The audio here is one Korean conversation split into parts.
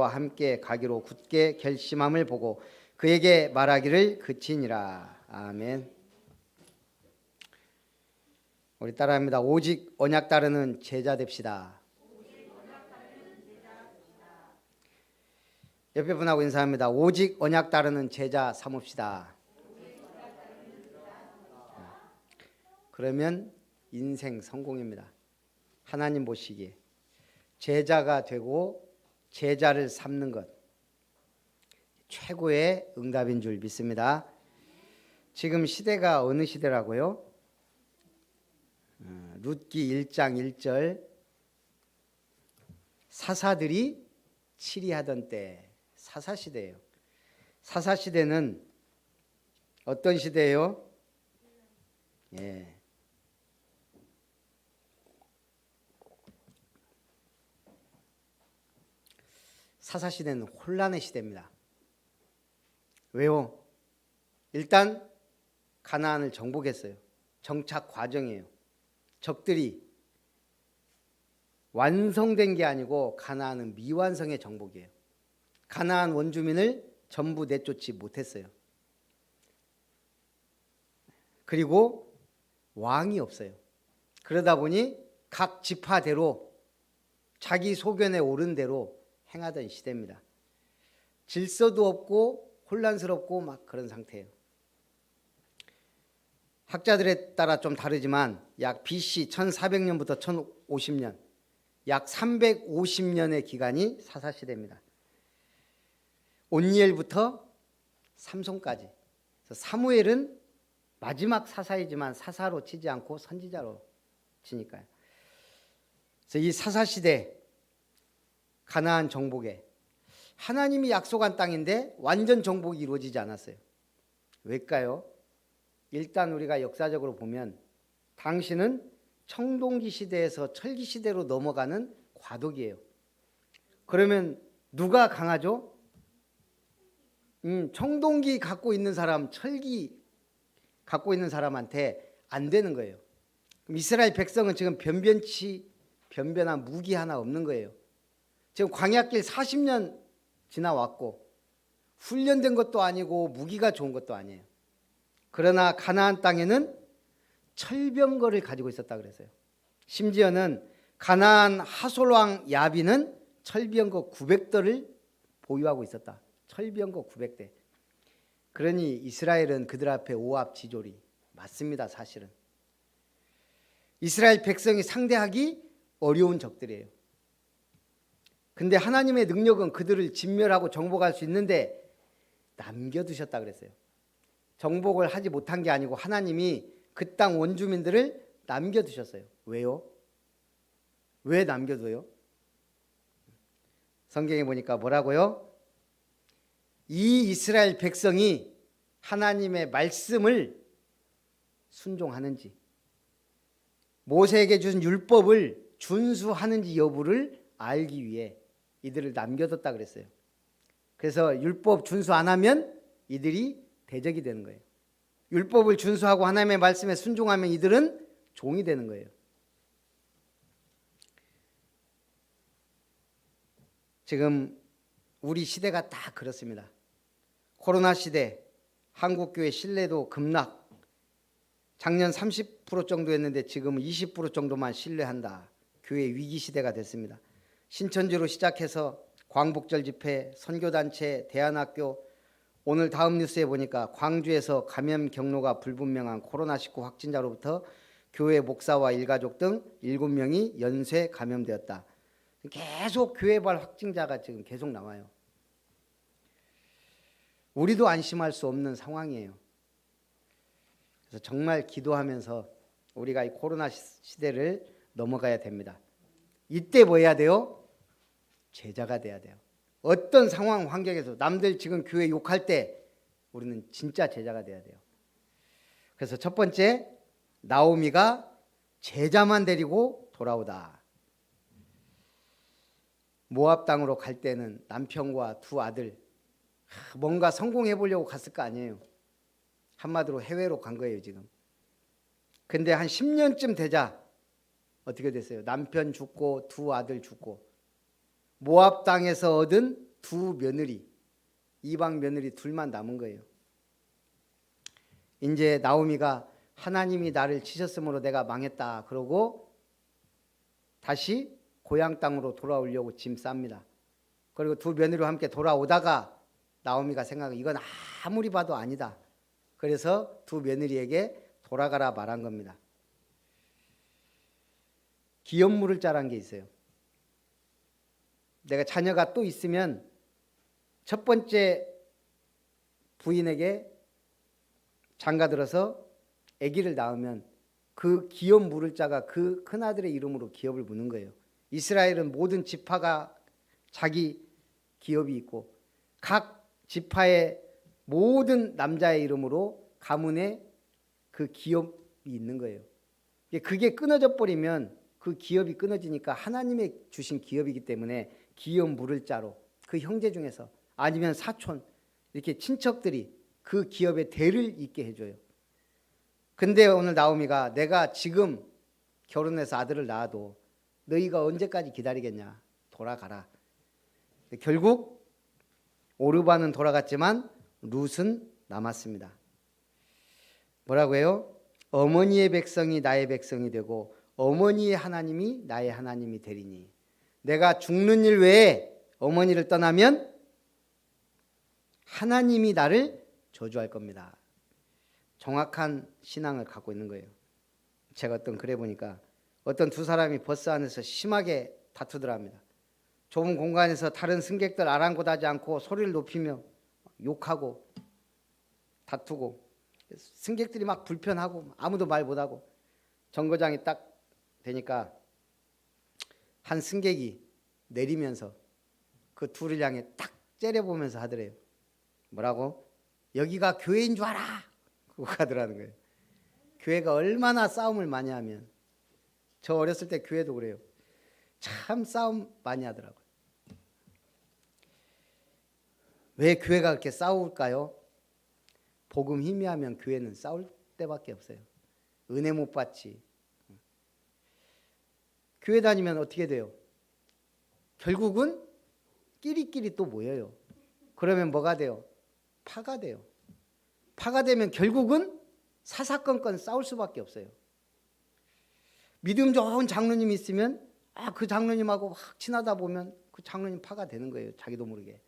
함께 가기로 굳게 결심함을 보고 그에게 말하기를 그치니라. 아멘. 우리 따라합니다. 오직 언약 따르는 제자 됩시다. 옆에 분하고 인사합니다. 오직 언약 따르는 제자 삼읍시다. 그러면 인생 성공입니다. 하나님 보시기에 제자가 되고 제자를 삼는 것, 최고의 응답인 줄 믿습니다. 지금 시대가 어느 시대라고요? 룻기 1장 1절 사사들이 치리하던 때, 사사시대예요. 사사시대는 어떤 시대예요? 예. 사사시대는 혼란의 시대입니다. 왜요? 일단 가나안을 정복했어요. 정착 과정이에요. 적들이 완성된 게 아니고 가나안은 미완성의 정복이에요. 가나안 원주민을 전부 내쫓지 못했어요. 그리고 왕이 없어요. 그러다 보니 각 지파대로 자기 소견에 오른 대로 행하던 시대입니다. 질서도 없고 혼란스럽고 막 그런 상태예요. 학자들에 따라 좀 다르지만 약 BC 1400년부터 1050년, 약 350년의 기간이 사사시대입니다. 온니엘부터 삼손까지. 사무엘은 마지막 사사이지만 사사로 치지 않고 선지자로 치니까요. 그래서 이 사사시대 가나안 정복에 하나님이 약속한 땅인데 완전 정복이 이루어지지 않았어요. 왜일까요? 일단 우리가 역사적으로 보면 당시는 청동기 시대에서 철기 시대로 넘어가는 과도기예요. 그러면 누가 강하죠? 청동기 갖고 있는 사람, 철기 갖고 있는 사람한테 안 되는 거예요. 그럼 이스라엘 백성은 지금 변변한 무기 하나 없는 거예요. 지금 광야길 40년 지나왔고 훈련된 것도 아니고 무기가 좋은 것도 아니에요. 그러나 가나안 땅에는 철병거를 가지고 있었다 그랬어요. 심지어는 가나안 하솔왕 야빈은 철병거 900대를 보유하고 있었다. 철병거 900대. 그러니 이스라엘은 그들 앞에 오합지졸이 맞습니다. 사실은 이스라엘 백성이 상대하기 어려운 적들이에요. 근데 하나님의 능력은 그들을 진멸하고 정복할 수 있는데 남겨두셨다 그랬어요. 정복을 하지 못한 게 아니고 하나님이 그 땅 원주민들을 남겨두셨어요. 왜요? 왜 남겨둬요? 성경에 보니까 뭐라고요? 이 이스라엘 백성이 하나님의 말씀을 순종하는지, 모세에게 준 율법을 준수하는지 여부를 알기 위해 이들을 남겨뒀다 그랬어요. 그래서 율법 준수 안 하면 이들이 대적이 되는 거예요. 율법을 준수하고 하나님의 말씀에 순종하면 이들은 종이 되는 거예요. 지금 우리 시대가 다 그렇습니다. 코로나 시대, 한국교회 신뢰도 급락. 작년 30% 정도였는데 지금은 20% 정도만 신뢰한다. 교회 위기 시대가 됐습니다. 신천지로 시작해서 광복절 집회, 선교단체, 대안학교, 오늘 다음 뉴스에 보니까 광주에서 감염 경로가 불분명한 코로나19 확진자로부터 교회 목사와 일가족 등 7명이 연쇄 감염되었다. 계속 교회발 확진자가 지금 계속 나와요. 우리도 안심할 수 없는 상황이에요. 그래서 정말 기도하면서 우리가 이 코로나 시대를 넘어가야 됩니다. 이때 뭐 해야 돼요? 제자가 돼야 돼요. 어떤 상황 환경에서 남들 지금 교회 욕할 때 우리는 진짜 제자가 돼야 돼요. 그래서 첫 번째, 나오미가 제자만 데리고 돌아오다. 모압 땅으로 갈 때는 남편과 두 아들 뭔가 성공해 보려고 갔을 거 아니에요. 한마디로 해외로 간 거예요 지금. 근데 한 10년쯤 되자 어떻게 됐어요? 남편 죽고 두 아들 죽고 모압 땅에서 얻은 두 며느리, 이방 며느리 둘만 남은 거예요. 이제 나오미가 하나님이 나를 치셨으므로 내가 망했다 그러고 다시 고향 땅으로 돌아오려고 짐 쌉니다. 그리고 두 며느리와 함께 돌아오다가 나오미가 생각해 이건 아무리 봐도 아니다. 그래서 두 며느리에게 돌아가라 말한 겁니다. 기업 물을 자란 게 있어요. 내가 자녀가 또 있으면 첫 번째 부인에게 장가들어서 아기를 낳으면 그 기업 물을 자가 그 큰아들의 이름으로 기업을 무는 거예요. 이스라엘은 모든 지파가 자기 기업이 있고 각 지파의 모든 남자의 이름으로 가문에 그 기업이 있는 거예요. 그게 끊어져 버리면 그 기업이 끊어지니까 하나님의 주신 기업이기 때문에 기업 물을 자로 그 형제 중에서 아니면 사촌 이렇게 친척들이 그 기업의 대를 잇게 해줘요. 근데 오늘 나오미가 내가 지금 결혼해서 아들을 낳아도 너희가 언제까지 기다리겠냐? 돌아가라. 결국 오르바는 돌아갔지만 룻은 남았습니다. 뭐라고 해요? 어머니의 백성이 나의 백성이 되고 어머니의 하나님이 나의 하나님이 되리니 내가 죽는 일 외에 어머니를 떠나면 하나님이 나를 저주할 겁니다. 정확한 신앙을 갖고 있는 거예요. 제가 어떤 글에 보니까 어떤 두 사람이 버스 안에서 심하게 다투더라 합니다. 좁은 공간에서 다른 승객들 아랑곳하지 않고 소리를 높이며 욕하고 다투고 승객들이 막 불편하고 아무도 말 못하고 정거장이 딱 되니까 한 승객이 내리면서 그 둘을 향해 딱 째려보면서 하더래요. 뭐라고? 여기가 교회인 줄 알아! 그거 하더라는 거예요. 교회가 얼마나 싸움을 많이 하면 저 어렸을 때 교회도 그래요. 참 싸움 많이 하더라고요. 왜 교회가 그렇게 싸울까요? 복음 희미하면 교회는 싸울 때밖에 없어요. 은혜 못 받지. 교회 다니면 어떻게 돼요? 결국은 끼리끼리 또 모여요. 그러면 뭐가 돼요? 파가 돼요. 파가 되면 결국은 사사건건 싸울 수밖에 없어요. 믿음 좋은 장로님이 있으면 그 장로님하고 확 친하다 보면 그 장로님 파가 되는 거예요. 자기도 모르게.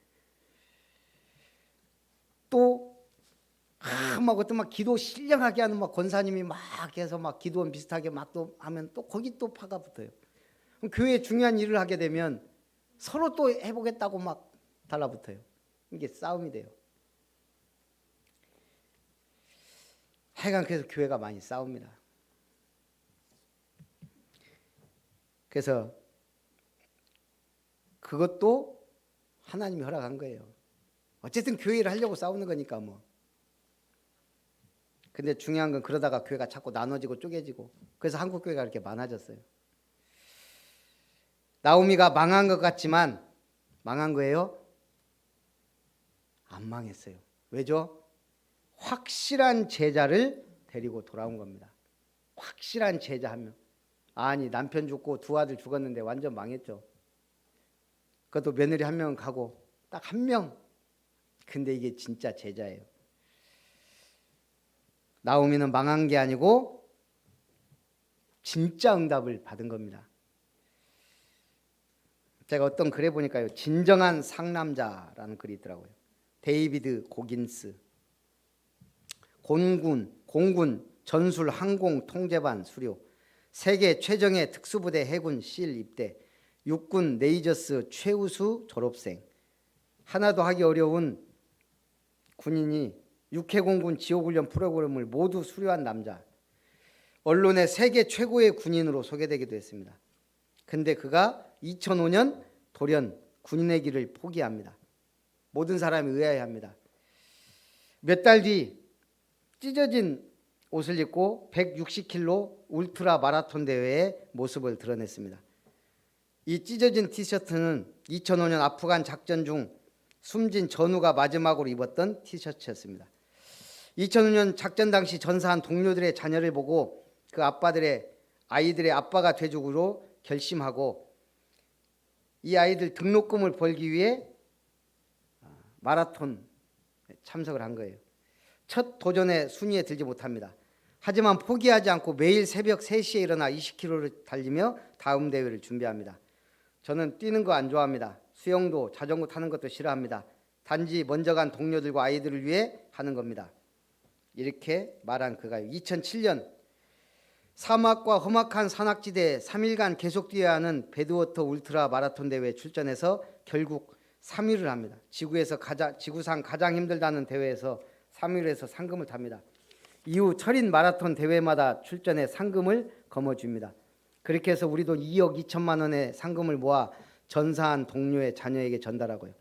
또 막 어떤 막 기도 신령하게 하는 막 권사님이 막 해서 막 기도원 비슷하게 막 또 하면 또 거기 또 파가 붙어요. 그럼 교회에 중요한 일을 하게 되면 서로 또 해보겠다고 막 달라붙어요. 이게 싸움이 돼요. 하여간 그래서 교회가 많이 싸웁니다. 그래서 그것도 하나님이 허락한 거예요. 어쨌든 교회를 하려고 싸우는 거니까 뭐. 근데 중요한 건 그러다가 교회가 자꾸 나눠지고 쪼개지고 그래서 한국 교회가 이렇게 많아졌어요. 나오미가 망한 것 같지만 망한 거예요? 안 망했어요. 왜죠? 확실한 제자를 데리고 돌아온 겁니다. 확실한 제자 한 명. 아니 남편 죽고 두 아들 죽었는데 완전 망했죠. 그것도 며느리 한 명 가고 딱 한 명. 근데 이게 진짜 제자예요. 나오미는 망한 게 아니고 진짜 응답을 받은 겁니다. 제가 어떤 글에 보니까요. 진정한 상남자라는 글이 있더라고요. 데이비드 고긴스. 공군, 전술, 항공, 통제반, 수료. 세계 최정예 특수부대 해군 실 입대. 육군 네이저스 최우수 졸업생. 하나도 하기 어려운 군인이 육해공군 지옥훈련 프로그램을 모두 수료한 남자. 언론의 세계 최고의 군인으로 소개되기도 했습니다. 근데 그가 2005년 돌연 군인의 길을 포기합니다. 모든 사람이 의아해합니다. 몇 달 뒤 찢어진 옷을 입고 160km 울트라 마라톤 대회의 모습을 드러냈습니다. 이 찢어진 티셔츠는 2005년 아프간 작전 중 숨진 전우가 마지막으로 입었던 티셔츠였습니다. 2005년 작전 당시 전사한 동료들의 자녀를 보고 그 아이들의 아빠가 되주기로 결심하고 이 아이들 등록금을 벌기 위해 마라톤 참석을 한 거예요. 첫 도전에 순위에 들지 못합니다. 하지만 포기하지 않고 매일 새벽 3시에 일어나 20km를 달리며 다음 대회를 준비합니다. 저는 뛰는 거 안 좋아합니다. 수영도 자전거 타는 것도 싫어합니다. 단지 먼저 간 동료들과 아이들을 위해 하는 겁니다. 이렇게 말한 그가 2007년 사막과 험악한 산악지대에 3일간 계속 뛰어야 하는 배드워터 울트라 마라톤 대회에 출전해서 결국 3위를 합니다. 지구상 가장 힘들다는 대회에서 3위를 해서 상금을 탑니다. 이후 철인 마라톤 대회마다 출전해 상금을 거머쥡니다. 그렇게 해서 우리 돈 2억 2천만 원의 상금을 모아 전사한 동료의 자녀에게 전달하고요.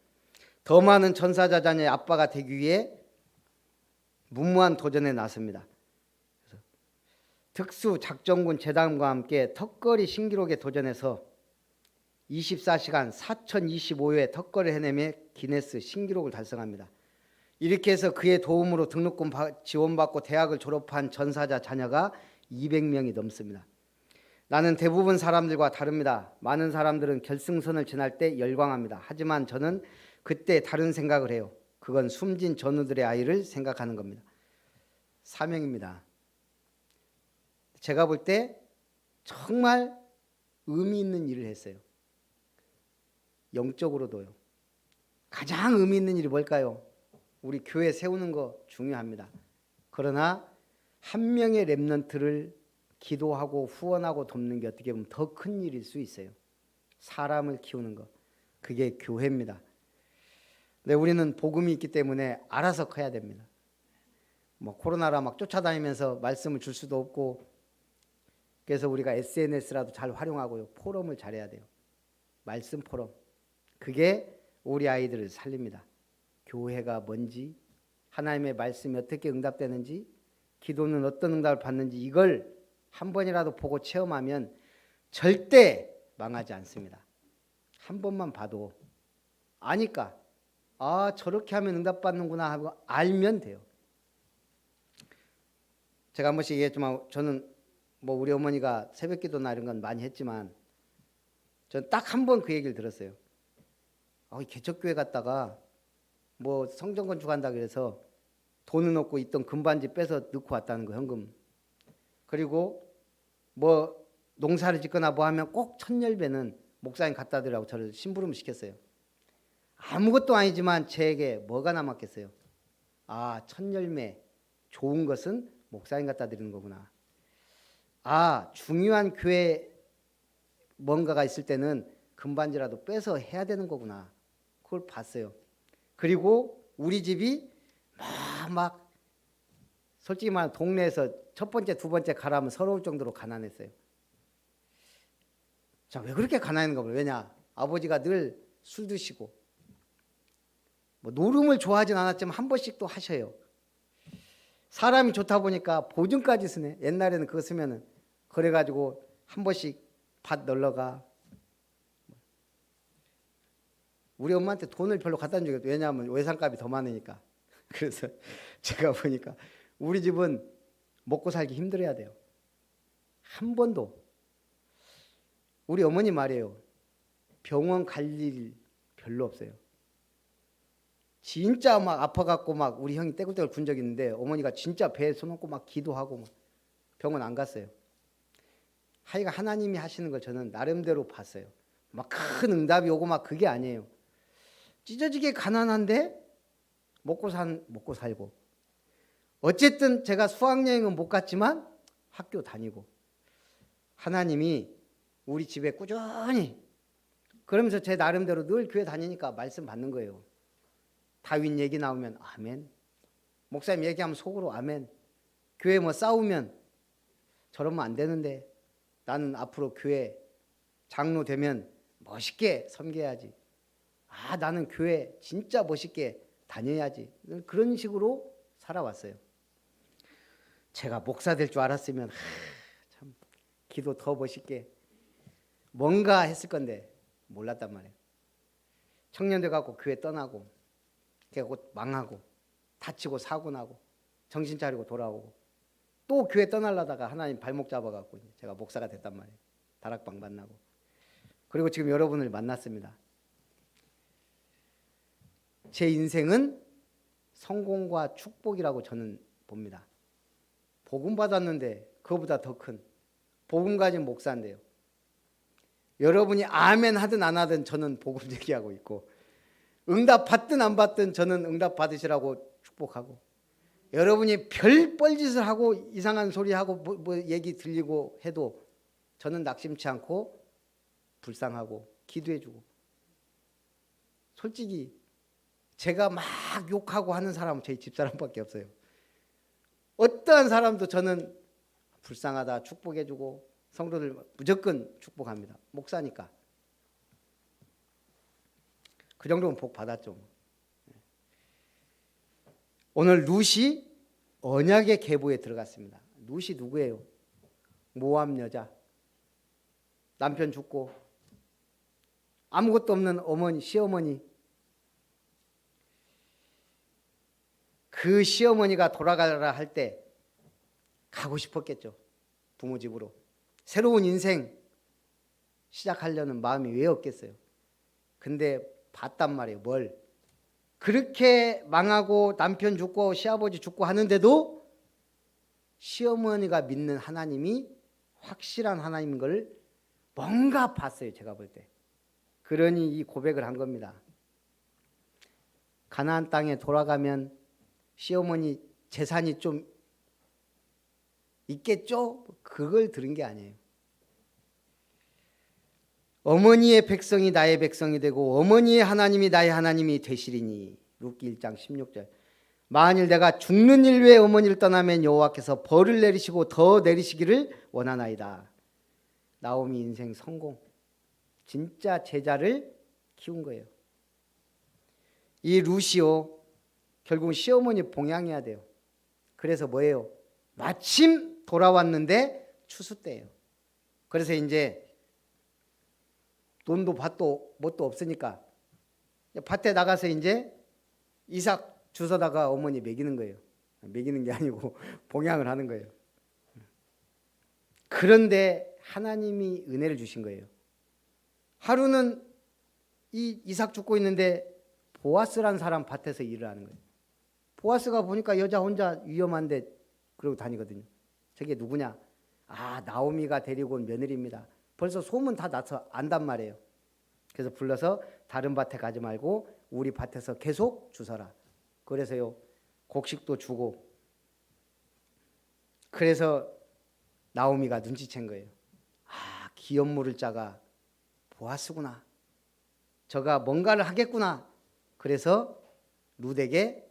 더 많은 전사자 자녀의 아빠가 되기 위해 무모한 도전에 나섭니다. 특수작전군 재단과 함께 턱걸이 신기록에 도전해서 24시간 4025회 턱걸이를 해내며 기네스 신기록을 달성합니다. 이렇게 해서 그의 도움으로 등록금 지원받고 대학을 졸업한 전사자 자녀가 200명이 넘습니다. 나는 대부분 사람들과 다릅니다. 많은 사람들은 결승선을 지날 때 열광합니다. 하지만 저는 그때 다른 생각을 해요. 그건 숨진 전우들의 아이를 생각하는 겁니다. 사명입니다. 제가 볼 때 정말 의미 있는 일을 했어요. 영적으로도요. 가장 의미 있는 일이 뭘까요? 우리 교회 세우는 거 중요합니다. 그러나 한 명의 렘넌트를 기도하고 후원하고 돕는 게 어떻게 보면 더 큰 일일 수 있어요. 사람을 키우는 거. 그게 교회입니다. 네, 우리는 복음이 있기 때문에 알아서 커야 됩니다. 뭐 코로나라 막 쫓아다니면서 말씀을 줄 수도 없고, 그래서 우리가 SNS라도 잘 활용하고요. 포럼을 잘해야 돼요. 말씀 포럼. 그게 우리 아이들을 살립니다. 교회가 뭔지, 하나님의 말씀이 어떻게 응답되는지, 기도는 어떤 응답을 받는지 이걸 한 번이라도 보고 체험하면 절대 망하지 않습니다. 한 번만 봐도 아니까 저렇게 하면 응답받는구나 하고 알면 돼요. 제가 한 번씩 얘기했지만 저는 뭐 우리 어머니가 새벽기도나 이런 건 많이 했지만 저는 딱 한 번 그 얘기를 들었어요. 개척교회 갔다가 뭐 성전 건축한다 그래서 돈은 없고 있던 금반지 빼서 넣고 왔다는 거, 현금. 그리고 뭐 농사를 짓거나 뭐 하면 꼭 천열배는 목사님 갖다 드리라고 저를 심부름 시켰어요. 아무것도 아니지만 제게 뭐가 남았겠어요? 천열매 좋은 것은 목사님 갖다 드리는 거구나. 중요한 교회 뭔가가 있을 때는 금반지라도 빼서 해야 되는 거구나. 그걸 봤어요. 그리고 우리 집이 막 솔직히 말하면 동네에서 첫 번째, 두 번째 가라면 서러울 정도로 가난했어요. 자, 왜 그렇게 가난한가 봐요. 왜냐? 아버지가 늘 술 드시고 뭐 노름을 좋아하진 않았지만 한 번씩 또 하셔요. 사람이 좋다 보니까 보증까지 쓰네. 옛날에는 그거 쓰면은 그래가지고 한 번씩 밭 널러가. 우리 엄마한테 돈을 별로 갖다 준 적이 없어요. 왜냐하면 외상값이 더 많으니까. 그래서 제가 보니까 우리 집은 먹고 살기 힘들어야 돼요. 한 번도. 우리 어머니 말이에요. 병원 갈 일 별로 없어요. 진짜 막 아파갖고 막 우리 형이 떼굴떼굴 군 적이 있는데 어머니가 진짜 배에 손 얹고 막 기도하고 막 병원 안 갔어요. 하여간 하나님이 하시는 걸 저는 나름대로 봤어요. 막 큰 응답이 오고 막 그게 아니에요. 찢어지게 가난한데 먹고 살고. 어쨌든 제가 수학여행은 못 갔지만 학교 다니고 하나님이 우리 집에 꾸준히 그러면서 제 나름대로 늘 교회 다니니까 말씀 받는 거예요. 다윗 얘기 나오면 아멘. 목사님 얘기하면 속으로 아멘. 교회 뭐 싸우면 저러면 안 되는데 나는 앞으로 교회 장로 되면 멋있게 섬겨야지. 나는 교회 진짜 멋있게 다녀야지. 그런 식으로 살아왔어요. 제가 목사 될 줄 알았으면 참 기도 더 멋있게 뭔가 했을 건데 몰랐단 말이에요. 청년들 갖고 교회 떠나고 곧 망하고 다치고 사고 나고 정신 차리고 돌아오고 또 교회 떠나려다가 하나님 발목 잡아갖고 제가 목사가 됐단 말이에요. 다락방 만나고. 그리고 지금 여러분을 만났습니다. 제 인생은 성공과 축복이라고 저는 봅니다. 복음 받았는데 그거보다 더 큰 복음 가진 목사인데요. 여러분이 아멘 하든 안 하든 저는 복음 얘기하고 있고, 응답 받든 안 받든 저는 응답 받으시라고 축복하고, 여러분이 별 뻘짓을 하고 이상한 소리 하고 뭐 얘기 들리고 해도 저는 낙심치 않고 불쌍하고 기도해주고. 솔직히 제가 막 욕하고 하는 사람은 저희 집사람밖에 없어요. 어떠한 사람도 저는 불쌍하다 축복해주고 성도들 무조건 축복합니다. 목사니까. 그 정도면 복 받았죠. 오늘 룻이 언약의 계보에 들어갔습니다. 룻이 누구예요? 모압 여자. 남편 죽고 아무것도 없는 어머니, 시어머니. 그 시어머니가 돌아가라 할 때 가고 싶었겠죠. 부모 집으로. 새로운 인생 시작하려는 마음이 왜 없겠어요. 근데 봤단 말이에요. 뭘. 그렇게 망하고 남편 죽고 시아버지 죽고 하는데도 시어머니가 믿는 하나님이 확실한 하나님인 걸 뭔가 봤어요. 제가 볼 때. 그러니 이 고백을 한 겁니다. 가나안 땅에 돌아가면 시어머니 재산이 좀 있겠죠? 그걸 들은 게 아니에요. 어머니의 백성이 나의 백성이 되고 어머니의 하나님이 나의 하나님이 되시리니. 룻기 1장 16절. 만일 내가 죽는 일 외에 어머니를 떠나면 여호와께서 벌을 내리시고 더 내리시기를 원하나이다. 나오미 인생 성공. 진짜 제자를 키운 거예요. 이 룻이요, 결국은 시어머니 봉양해야 돼요. 그래서 뭐예요? 마침 돌아왔는데 추수 때예요. 그래서 이제 돈도 밭도 뭣도 없으니까 밭에 나가서 이제 이삭 주워다가 어머니 먹이는 거예요. 먹이는 게 아니고 봉양을 하는 거예요. 그런데 하나님이 은혜를 주신 거예요. 하루는 이 이삭 죽고 있는데 보아스라는 사람 밭에서 일을 하는 거예요. 보아스가 보니까 여자 혼자 위험한데 그러고 다니거든요. 저게 누구냐? 아, 나오미가 데리고 온 며느리입니다. 벌써 소문 다 나서 안단 말이에요. 그래서 불러서 다른 밭에 가지 말고 우리 밭에서 계속 주서라. 그래서요, 곡식도 주고. 그래서 나오미가 눈치챈 거예요. 아, 기업 물을 자가 보아스구나. 저가 뭔가를 하겠구나. 그래서 룻에게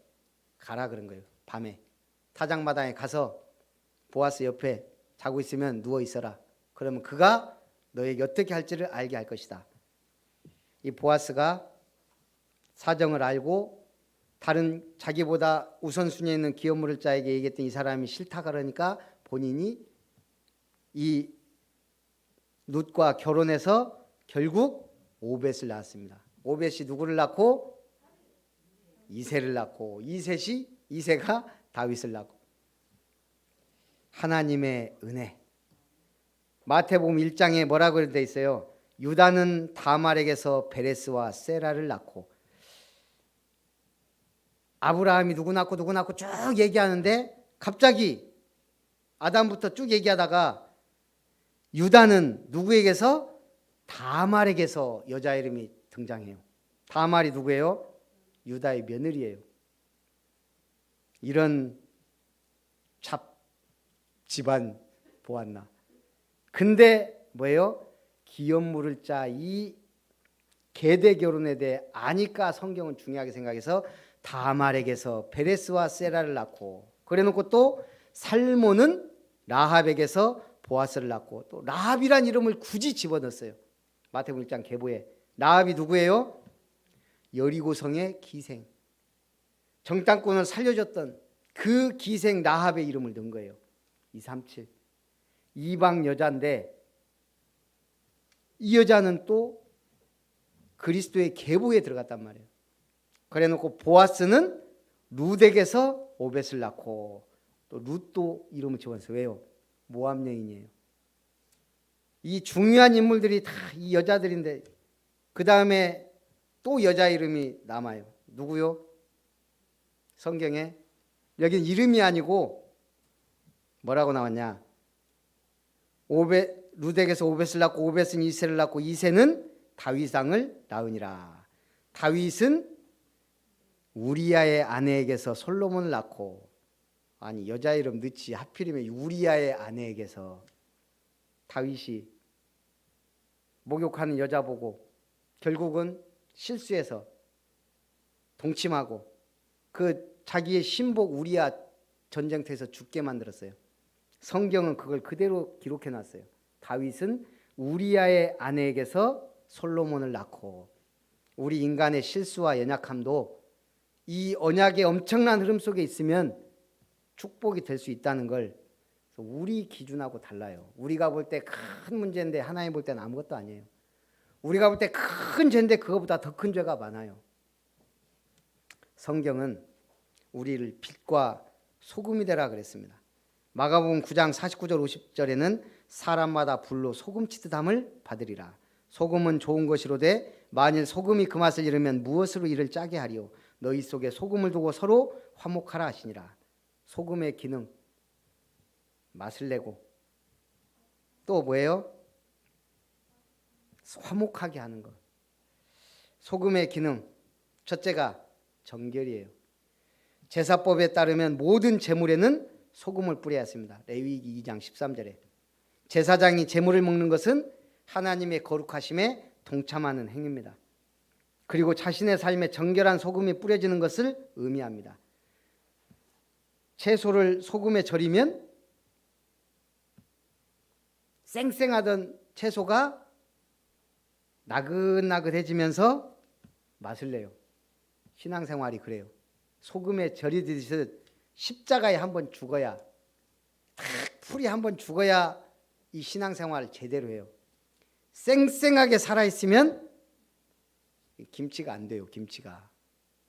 가라 그런 거예요. 밤에 타작마당에 가서 보아스 옆에 자고 있으면 누워 있어라. 그러면 그가 너에게 어떻게 할지를 알게 할 것이다. 이 보아스가 사정을 알고 다른 자기보다 우선순위에 있는 기업 물을 자에게 얘기했던 이 사람이 싫다 그러니까 본인이 이 룻과 결혼해서 결국 오벳을 낳았습니다. 오벳이 누구를 낳고? 이새를 낳고, 이새가 다윗을 낳고. 하나님의 은혜. 마태복음 1장에 뭐라고 되어 있어요? 유다는 다말에게서 베레스와 세라를 낳고. 아브라함이 누구 낳고 쭉 얘기하는데 갑자기 아담부터 쭉 얘기하다가 유다는 누구에게서? 다말에게서 여자 이름이 등장해요. 다말이 누구예요? 유다의 며느리예요. 이런 잡 집안 보았나. 근데 뭐예요? 기업 물을 자 이 계대 결혼에 대해 아니까 성경은 중요하게 생각해서 다말에게서 베레스와 세라를 낳고, 그래놓고 또 살몬은 라합에게서 보아스를 낳고, 또 라합이란 이름을 굳이 집어넣었어요. 마태복음 1장 계보에. 라합이 누구예요? 여리고성의 기생, 정탐꾼을 살려줬던 그 기생 라합의 이름을 넣은 거예요. 237. 이방 여자인데 이 여자는 또 그리스도의 계보에 들어갔단 말이에요. 그래놓고 보아스는 룻에게서 오벳을 낳고, 또 룻도 이름을 지었어요. 왜요? 모압 여인이에요. 이 중요한 인물들이 다 이 여자들인데 그 다음에 또 여자 이름이 남아요. 누구요? 성경에 여기는 이름이 아니고 뭐라고 나왔냐? 루덱에서 오벳을 낳고 오벳은 이새를 낳고 이새는 다윗 왕을 낳으니라. 다윗은 우리야의 아내에게서 솔로몬을 낳고, 아니 여자 이름 넣지 하필이면 우리야의 아내에게서. 다윗이 목욕하는 여자 보고 결국은 실수해서 동침하고 그 자기의 신복 우리야 전쟁터에서 죽게 만들었어요. 성경은 그걸 그대로 기록해 놨어요. 다윗은 우리야의 아내에게서 솔로몬을 낳고. 우리 인간의 실수와 연약함도 이 언약의 엄청난 흐름 속에 있으면 축복이 될 수 있다는 걸 우리 기준하고 달라요. 우리가 볼 때 큰 문제인데 하나님 볼 때는 아무것도 아니에요. 우리가 볼 때 큰 죄인데 그거보다 더 큰 죄가 많아요. 성경은 우리를 빛과 소금이 되라 그랬습니다. 마가복음 9장 49절 50절에는 사람마다 불로 소금치듯 함을 받으리라. 소금은 좋은 것이로되 만일 소금이 그 맛을 잃으면 무엇으로 이를 짜게 하리요. 너희 속에 소금을 두고 서로 화목하라 하시니라. 소금의 기능, 맛을 내고 또 뭐예요? 화목하게 하는 것. 소금의 기능 첫째가 정결이에요. 제사법에 따르면 모든 제물에는 소금을 뿌려야 했습니다. 레위기 2장 13절에 제사장이 제물을 먹는 것은 하나님의 거룩하심에 동참하는 행위입니다. 그리고 자신의 삶에 정결한 소금이 뿌려지는 것을 의미합니다. 채소를 소금에 절이면 쌩쌩하던 채소가 나긋나긋해지면서 맛을 내요. 신앙생활이 그래요. 소금에 절이듯이 십자가에 한번 죽어야, 풀이 한번 죽어야 이 신앙생활을 제대로 해요. 쌩쌩하게 살아있으면 김치가 안 돼요. 김치가.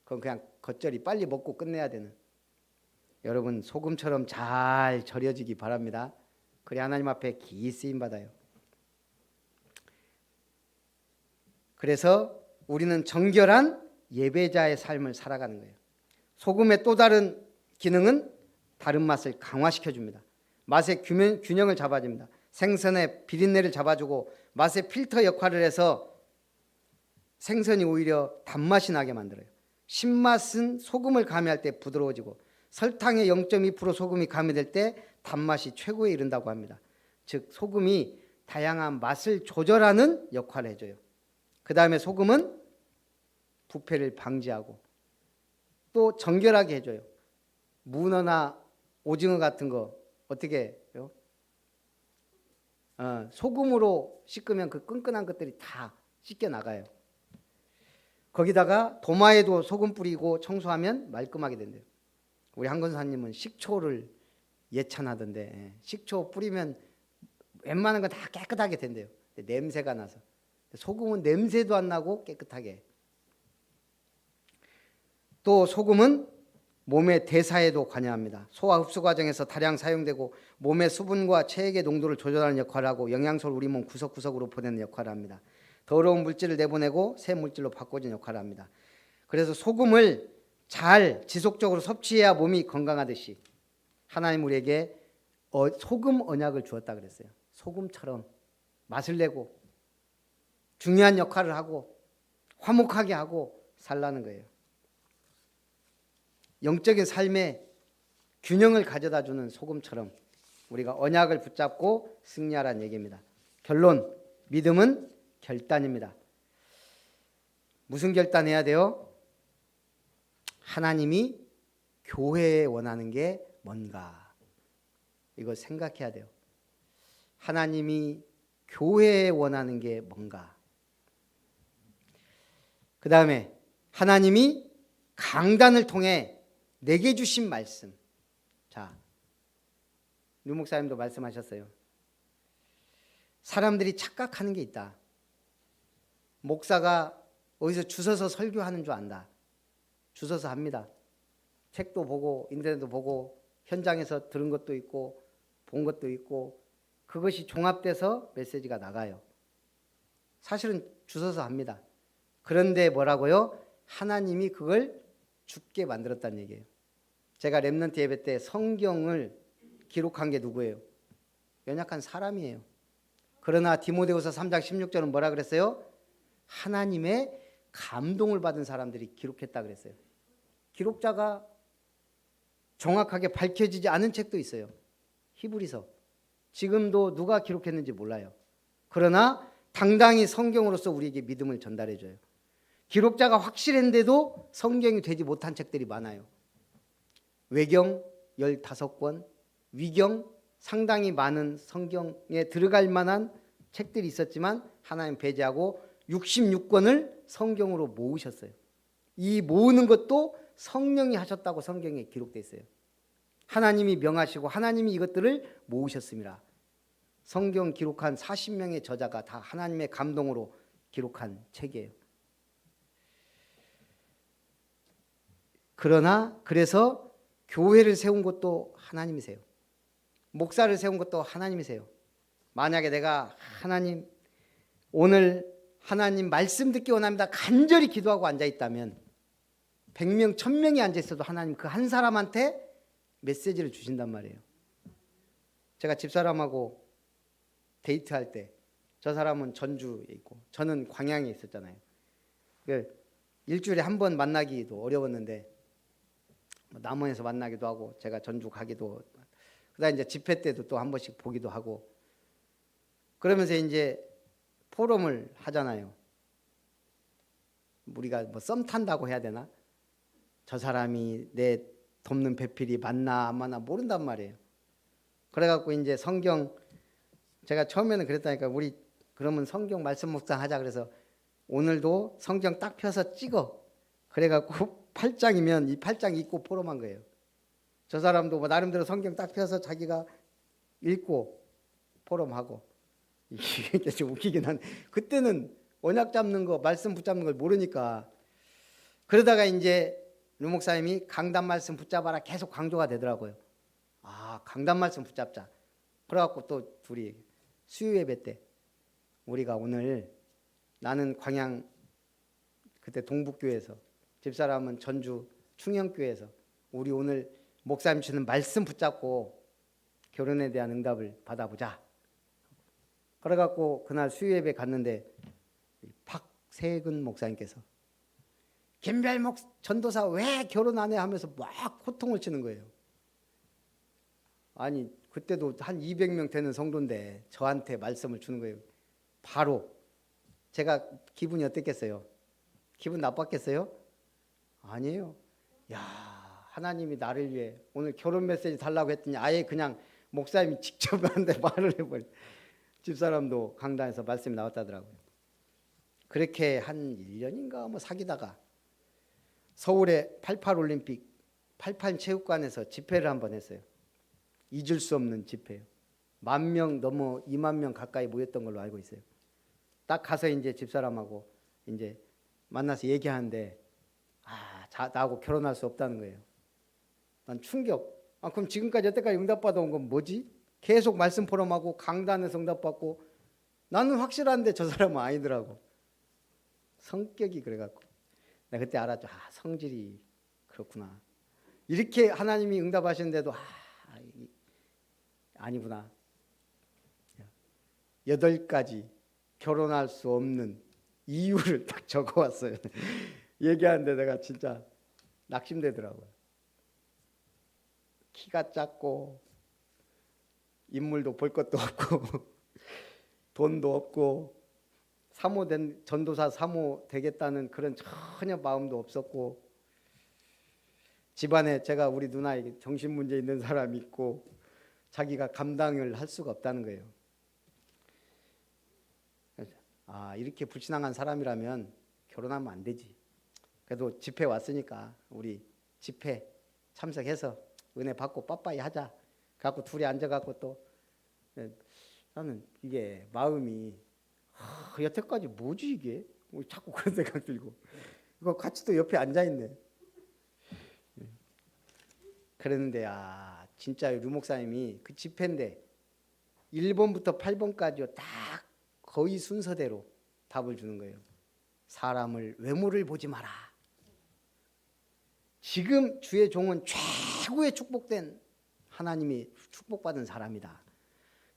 그건 그냥 겉절이 빨리 먹고 끝내야 되는. 여러분 소금처럼 잘 절여지기 바랍니다. 그래 하나님 앞에 기 쓰임 받아요. 그래서 우리는 정결한 예배자의 삶을 살아가는 거예요. 소금의 또 다른 기능은 다른 맛을 강화시켜 줍니다. 맛의 균형을 잡아줍니다. 생선의 비린내를 잡아주고 맛의 필터 역할을 해서 생선이 오히려 단맛이 나게 만들어요. 신맛은 소금을 가미할 때 부드러워지고 설탕의 0.2% 소금이 가미될 때 단맛이 최고에 이른다고 합니다. 즉 소금이 다양한 맛을 조절하는 역할을 해줘요. 그 다음에 소금은 부패를 방지하고 또 정결하게 해줘요. 문어나 오징어 같은 거 어떻게 해요? 소금으로 씻으면 그 끈끈한 것들이 다 씻겨 나가요. 거기다가 도마에도 소금 뿌리고 청소하면 말끔하게 된대요. 우리 한건사님은 식초를 예찬하던데 식초 뿌리면 웬만한 건 다 깨끗하게 된대요. 냄새가 나서. 소금은 냄새도 안 나고 깨끗하게. 또 소금은 몸의 대사에도 관여합니다. 소화 흡수 과정에서 다량 사용되고 몸의 수분과 체액의 농도를 조절하는 역할을 하고 영양소를 우리 몸 구석구석으로 보내는 역할을 합니다. 더러운 물질을 내보내고 새 물질로 바꿔주는 역할을 합니다. 그래서 소금을 잘 지속적으로 섭취해야 몸이 건강하듯이 하나님 우리에게 소금 언약을 주었다 그랬어요. 소금처럼 맛을 내고 중요한 역할을 하고 화목하게 하고 살라는 거예요. 영적인 삶에 균형을 가져다 주는 소금처럼 우리가 언약을 붙잡고 승리하라는 얘기입니다. 결론, 믿음은 결단입니다. 무슨 결단해야 돼요? 하나님이 교회에 원하는 게 뭔가? 이거 생각해야 돼요. 하나님이 교회에 원하는 게 뭔가? 그 다음에 하나님이 강단을 통해 내게 주신 말씀. 자, 류 목사님도 말씀하셨어요. 사람들이 착각하는 게 있다. 목사가 어디서 주워서 설교하는 줄 안다. 주워서 합니다. 책도 보고 인터넷도 보고 현장에서 들은 것도 있고 본 것도 있고 그것이 종합돼서 메시지가 나가요. 사실은 주워서 합니다. 그런데 뭐라고요? 하나님이 그걸 죽게 만들었다는 얘기예요. 제가 렘넌트 예배 때 성경을 기록한 게 누구예요? 연약한 사람이에요. 그러나 디모데후서 3장 16절은 뭐라 그랬어요? 하나님의 감동을 받은 사람들이 기록했다 그랬어요. 기록자가 정확하게 밝혀지지 않은 책도 있어요. 히브리서. 지금도 누가 기록했는지 몰라요. 그러나 당당히 성경으로서 우리에게 믿음을 전달해 줘요. 기록자가 확실한데도 성경이 되지 못한 책들이 많아요. 외경 15권, 위경 상당히 많은 성경에 들어갈 만한 책들이 있었지만 하나님 배제하고 66권을 성경으로 모으셨어요. 이 모으는 것도 성령이 하셨다고 성경에 기록되어 있어요. 하나님이 명하시고 하나님이 이것들을 모으셨습니다. 성경 기록한 40명의 저자가 다 하나님의 감동으로 기록한 책이에요. 그래서 교회를 세운 것도 하나님이세요. 목사를 세운 것도 하나님이세요. 만약에 내가 하나님 오늘 하나님 말씀 듣기 원합니다. 간절히 기도하고 앉아있다면 100명, 1000명이 앉아있어도 하나님 그 한 사람한테 메시지를 주신단 말이에요. 제가 집사람하고 데이트할 때 저 사람은 전주에 있고 저는 광양에 있었잖아요. 일주일에 한 번 만나기도 어려웠는데 남원에서 만나기도 하고 제가 전주 가기도 그다음 이제 집회 때도 또 한 번씩 보기도 하고 그러면서 이제 포럼을 하잖아요. 우리가 뭐 썸 탄다고 해야 되나? 저 사람이 내 돕는 배필이 맞나 안 맞나 모른단 말이에요. 그래갖고 이제 성경 제가 처음에는 그랬다니까 우리 그러면 성경 말씀 묵상하자 그래서 오늘도 성경 딱 펴서 찍어. 그래갖고 8장이면 이 8장 읽고 포럼한 거예요. 저 사람도 뭐 나름대로 성경 딱 펴서 자기가 읽고 포럼하고 이게 좀 웃기긴 한데 그때는 언약 잡는 거 말씀 붙잡는 걸 모르니까 그러다가 이제 류 목사님이 강단 말씀 붙잡아라 계속 강조가 되더라고요. 아 강단 말씀 붙잡자. 그래갖고 또 둘이 수요 예배 때 우리가 오늘 나는 광양 그때 동북교회에서 집사람은 전주 충영교회에서 우리 오늘 목사님 주는 말씀 붙잡고 결혼에 대한 응답을 받아보자. 그래갖고 그날 수요 예배 갔는데 박세근 목사님께서 김별목 전도사 왜 결혼 안 해 하면서 막 호통을 치는 거예요. 아니 그때도 한 200명 되는 성도인데 저한테 말씀을 주는 거예요. 바로 제가 기분이 어땠겠어요? 기분 나빴겠어요? 아니에요. 야 하나님이 나를 위해 오늘 결혼 메시지 달라고 했더니 아예 그냥 목사님이 직접 나한테 말을 해버려. 집사람도 강단에서 말씀이 나왔다더라고요. 그렇게 한 1년인가 뭐 사귀다가 서울의 88올림픽 88체육관에서 집회를 한번 했어요. 잊을 수 없는 집회예요. 10,000명 넘어 20,000명 가까이 모였던 걸로 알고 있어요. 딱 가서 이제 집사람하고 이제 만나서 얘기하는데 나하고 결혼할 수 없다는 거예요. 난 충격. 그럼 지금까지 여태까지 응답받아온 건 뭐지? 계속 말씀 포럼하고 강단에서 응답받고 나는 확실한데 저 사람은 아니더라고. 성격이 그래갖고 내가 그때 알았죠. 성질이 그렇구나. 이렇게 하나님이 응답하시는데도 아니구나. 8가지 결혼할 수 없는 이유를 딱 적어왔어요. 얘기하는데 내가 진짜 낙심되더라고요. 키가 작고 인물도 볼 것도 없고 돈도 없고 사모된 전도사 사모 되겠다는 그런 전혀 마음도 없었고 집안에 제가 우리 누나에게 정신 문제 있는 사람이 있고 자기가 감당을 할 수가 없다는 거예요. 이렇게 불신앙한 사람이라면 결혼하면 안 되지. 그래도 집회 왔으니까 우리 집회 참석해서 은혜 받고 빠빠이 하자. 갖고 둘이 앉아갖고 또 나는 이게 마음이 여태까지 뭐지 이게? 자꾸 그런 생각 들고 이거 같이 또 옆에 앉아있네. 그랬는데 진짜 류 목사님이 그 집회인데 1번부터 8번까지 딱 거의 순서대로 답을 주는 거예요. 사람을 외모를 보지 마라. 지금 주의 종은 최고의 축복된 하나님이 축복받은 사람이다.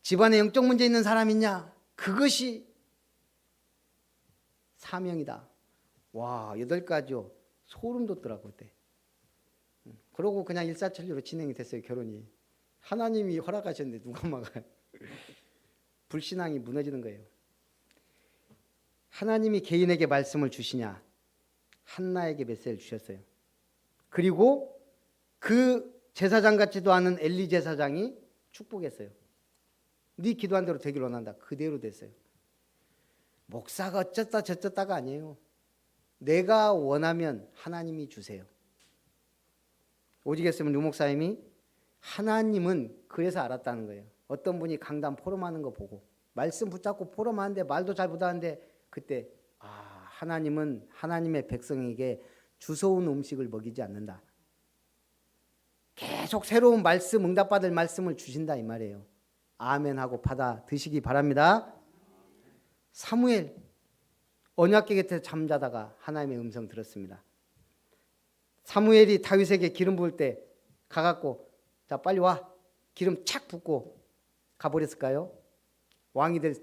집안에 영적 문제 있는 사람 있냐? 그것이 사명이다. 와, 8가지요. 소름 돋더라고 그때. 그러고 그냥 일사천리로 진행이 됐어요, 결혼이. 하나님이 허락하셨는데 누가 막아요. 불신앙이 무너지는 거예요. 하나님이 개인에게 말씀을 주시냐? 한나에게 메시지를 주셨어요. 그리고 그 제사장 같지도 않은 엘리 제사장이 축복했어요. 네 기도한 대로 되길 원한다. 그대로 됐어요. 목사가 어쩌다 저쩌다가 아니에요. 내가 원하면 하나님이 주세요. 오직 했으면 류 목사님이 하나님은 그래서 알았다는 거예요. 어떤 분이 강단 포럼하는 거 보고 말씀 붙잡고 포럼하는데 말도 잘 못하는데 그때 하나님은 하나님의 백성에게 주워온 음식을 먹이지 않는다. 계속 새로운 말씀, 응답받을 말씀을 주신다 이 말이에요. 아멘하고 받아 드시기 바랍니다. 사무엘 언약궤 곁에 잠자다가 하나님의 음성 들었습니다. 사무엘이 다윗에게 기름 부을 때 가갖고 자 빨리 와 기름 착 붓고 가버렸을까요? 왕이 될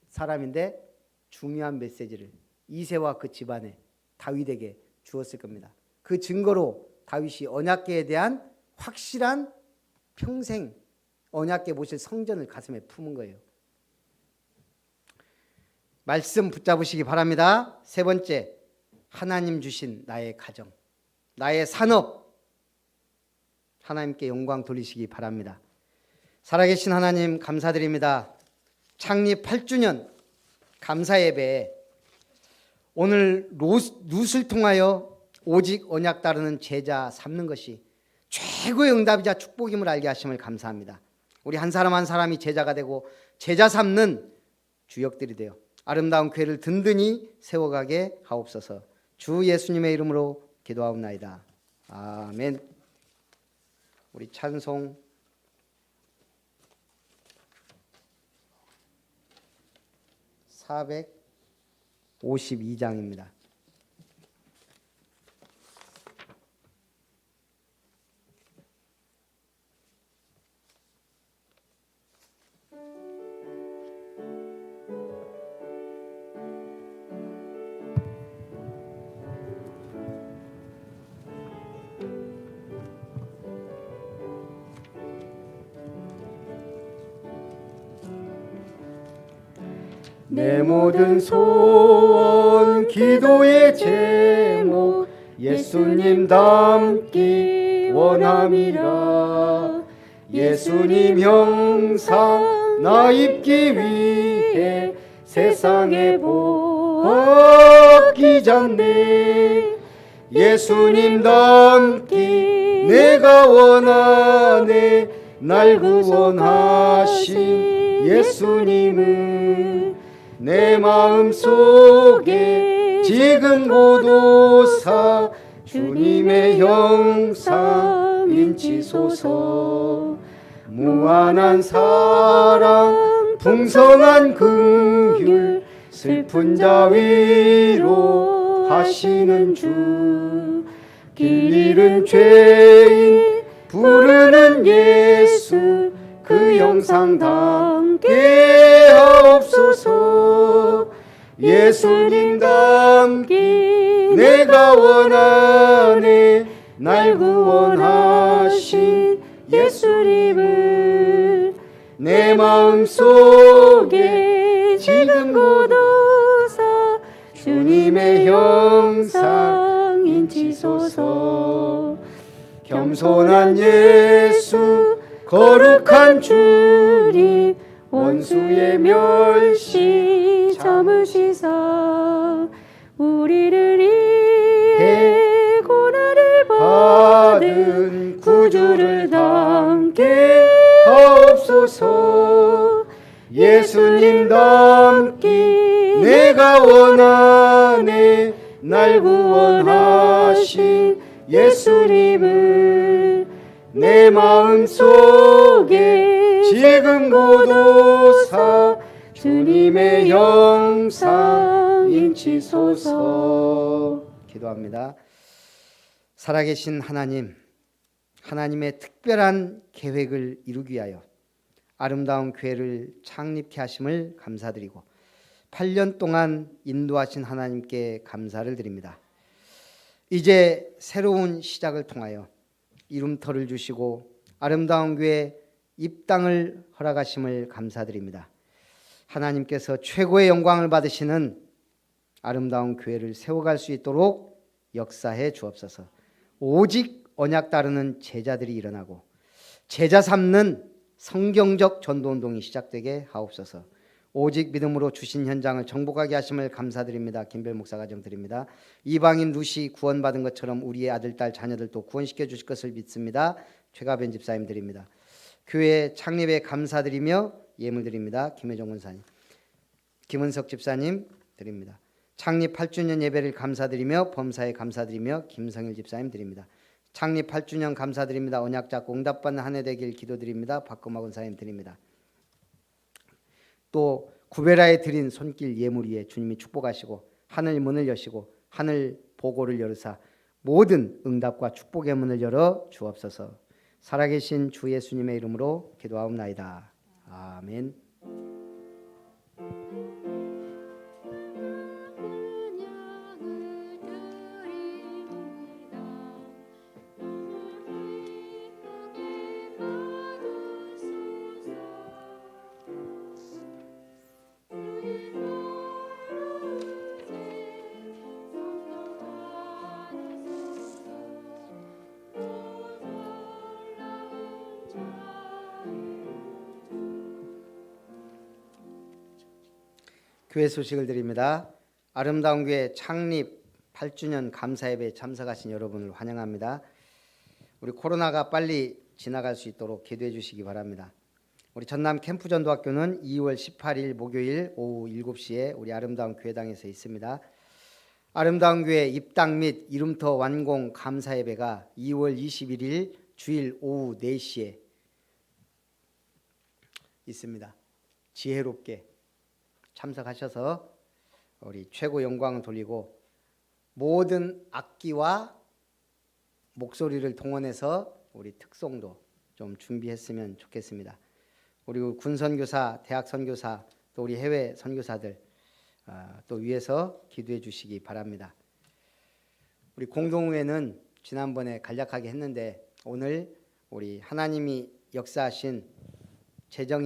사람인데 중요한 메시지를 이새와 그 집안에 다윗에게 주었을 겁니다. 그 증거로 다윗이 언약궤에 대한 확실한 평생 언약궤 모실 성전을 가슴에 품은 거예요. 말씀 붙잡으시기 바랍니다. 세 번째, 하나님 주신 나의 가정, 나의 산업, 하나님께 영광 돌리시기 바랍니다. 살아계신 하나님 감사드립니다. 창립 8주년 감사 예배에 오늘 룻을 통하여 오직 언약 따르는 제자 삼는 것이 최고의 응답이자 축복임을 알게 하심을 감사합니다. 우리 한 사람 한 사람이 제자가 되고 제자 삼는 주역들이 되어 아름다운 교회를 든든히 세워가게 하옵소서. 주 예수님의 이름으로 기도하옵나이다. 아멘. 우리 찬송 452장입니다. 내 모든 소원 기도의 제목 예수님 닮기 원함이라. 예수님 형상 나 입기 위해 세상에 복이 졌네. 예수님 닮기 내가 원하네. 날 구원하신 예수님을 내 마음속에 지금 고도사 주님의 형상 인치소서. 무한한 사랑 풍성한 긍휼 슬픈 자 위로 하시는 주. 길 잃은 죄인 부르는 예수 그 형상 담게 하옵소서. 예수님 닮기 내가 원하네. 날 구원하신 예수님을 내 마음속에 지금 고도사 주님의 형상 인치소서. 겸손한 예수 거룩한 주님 원수의 멸시 참으시사 우리를 위해 고난을 받은 구주를 담게 하옵소서. 예수님 닮기 내가 원하네. 날 구원하신 예수님을 내 마음속에 지금 고도사 주님의 형상 인치소서. 기도합니다. 살아계신 하나님, 하나님의 특별한 계획을 이루기 위하여 아름다운 교회를 창립케 하심을 감사드리고 8년 동안 인도하신 하나님께 감사를 드립니다. 이제 새로운 시작을 통하여 이름터를 주시고 아름다운 교회 입당을 허락하심을 감사드립니다. 하나님께서 최고의 영광을 받으시는 아름다운 교회를 세워갈 수 있도록 역사해 주옵소서. 오직 언약 따르는 제자들이 일어나고 제자 삼는 성경적 전도운동이 시작되게 하옵소서. 오직 믿음으로 주신 현장을 정복하게 하심을 감사드립니다. 김별 목사가 정드립니다. 이방인 루시 구원받은 것처럼 우리의 아들, 딸, 자녀들도 구원시켜 주실 것을 믿습니다. 최가변 집사님 드립니다. 교회 창립에 감사드리며 예물 드립니다. 김혜정 권사님, 김은석 집사님 드립니다. 창립 8주년 예배를 감사드리며 범사에 감사드리며 김성일 집사님 드립니다. 창립 8주년 감사드립니다. 언약 잡고 응답받는 한 해 되길 기도드립니다. 박금화 권사님 드립니다. 또 구베라에 드린 손길 예물 위에 주님이 축복하시고 하늘 문을 여시고 하늘 보고를 열으사 모든 응답과 축복의 문을 열어 주옵소서. 살아계신 주 예수님의 이름으로 기도하옵나이다. 아멘. 교회 소식을 드립니다. 아름다운 교회 창립 8주년 감사예배에 참석하신 여러분을 환영합니다. 우리 코로나가 빨리 지나갈 수 있도록 기도해 주시기 바랍니다. 우리 전남 캠프전도학교는 2월 18일 목요일 오후 7시에 우리 아름다운 교회당에서 있습니다. 아름다운 교회 입당 및 이름터 완공 감사예배가 2월 21일 주일 오후 4시에 있습니다. 지혜롭게 참석하셔서 우리 최고 영광을 돌리고 모든 악기와 목소리를 동원해서 우리 특송도 좀 준비했으면 좋겠습니다. 우리 군 선교사, 대학 선교사, 또 우리 해외 선교사들 또 위해서 기도해 주시기 바랍니다. 우리 공동회는 지난번에 간략하게 했는데 오늘 우리 하나님이 역사하신 재정